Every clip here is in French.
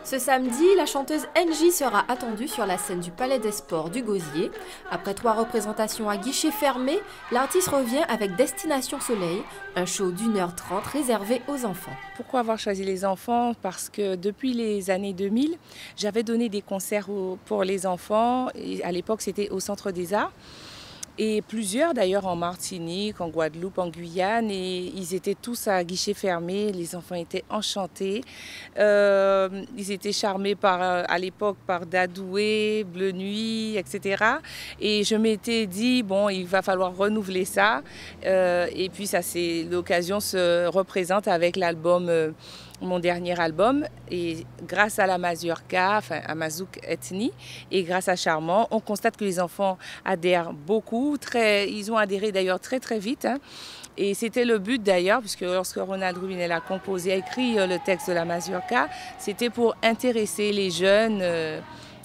Ce samedi, la chanteuse NJ sera attendue sur la scène du Palais des Sports du Gosier. Après 3 représentations à guichet fermé, l'artiste revient avec Destination Soleil, un show d'1h30 réservé aux enfants. Pourquoi avoir choisi les enfants? Parce que depuis les années 2000, j'avais donné des concerts pour les enfants. Et à l'époque, c'était au Centre des Arts. Et plusieurs d'ailleurs en Martinique, en Guadeloupe, en Guyane, et ils étaient tous à guichet fermé. Les enfants étaient enchantés. Ils étaient charmés à l'époque par Dadoué, Bleu Nuit, etc. Et je m'étais dit, bon, il va falloir renouveler ça. Et puis ça, c'est l'occasion se représente avec l'album. Mon dernier album, et grâce à la Mazurka, enfin à Mazouk Ethnie, et grâce à Charmant, on constate que les enfants adhèrent beaucoup. Ils ont adhéré d'ailleurs très très vite. Hein. Et c'était le but d'ailleurs, puisque lorsque Ronald Rubinel a composé, a écrit le texte de la Mazurka, c'était pour intéresser les jeunes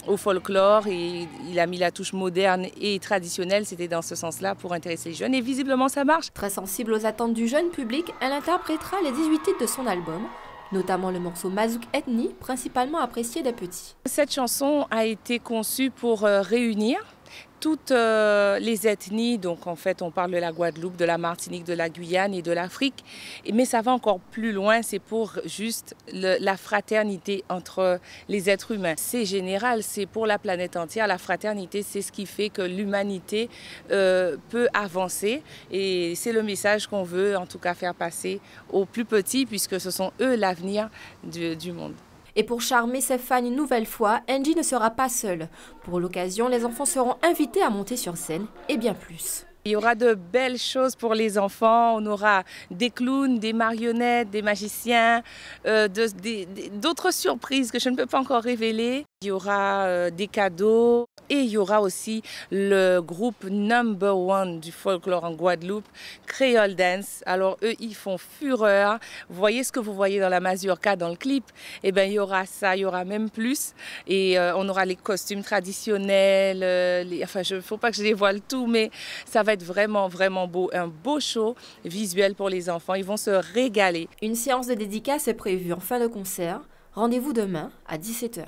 au folklore, et il a mis la touche moderne et traditionnelle, c'était dans ce sens-là pour intéresser les jeunes, et visiblement ça marche. Très sensible aux attentes du jeune public, elle interprétera les 18 titres de son album, notamment le morceau Mazouk Ethnie, principalement apprécié des petits. Cette chanson a été conçue pour réunir toutes les ethnies, donc en fait on parle de la Guadeloupe, de la Martinique, de la Guyane et de l'Afrique, mais ça va encore plus loin, c'est pour juste la fraternité entre les êtres humains. C'est général, c'est pour la planète entière, la fraternité c'est ce qui fait que l'humanité peut avancer, et c'est le message qu'on veut en tout cas faire passer aux plus petits, puisque ce sont eux l'avenir du monde. Et pour charmer ses fans une nouvelle fois, NJ ne sera pas seule. Pour l'occasion, les enfants seront invités à monter sur scène et bien plus. Il y aura de belles choses pour les enfants. On aura des clowns, des marionnettes, des magiciens, d'autres surprises que je ne peux pas encore révéler. Il y aura des cadeaux et il y aura aussi le groupe #1 du folklore en Guadeloupe, Creole Dance. Alors eux, ils font fureur. Vous voyez ce que vous voyez dans la Mazurka, dans le clip? Eh bien, il y aura ça, il y aura même plus. Et on aura les costumes traditionnels. Enfin, il ne faut pas que je dévoile tout, mais ça va être vraiment, vraiment beau. Un beau show visuel pour les enfants. Ils vont se régaler. Une séance de dédicace est prévue en fin de concert. Rendez-vous demain à 17h.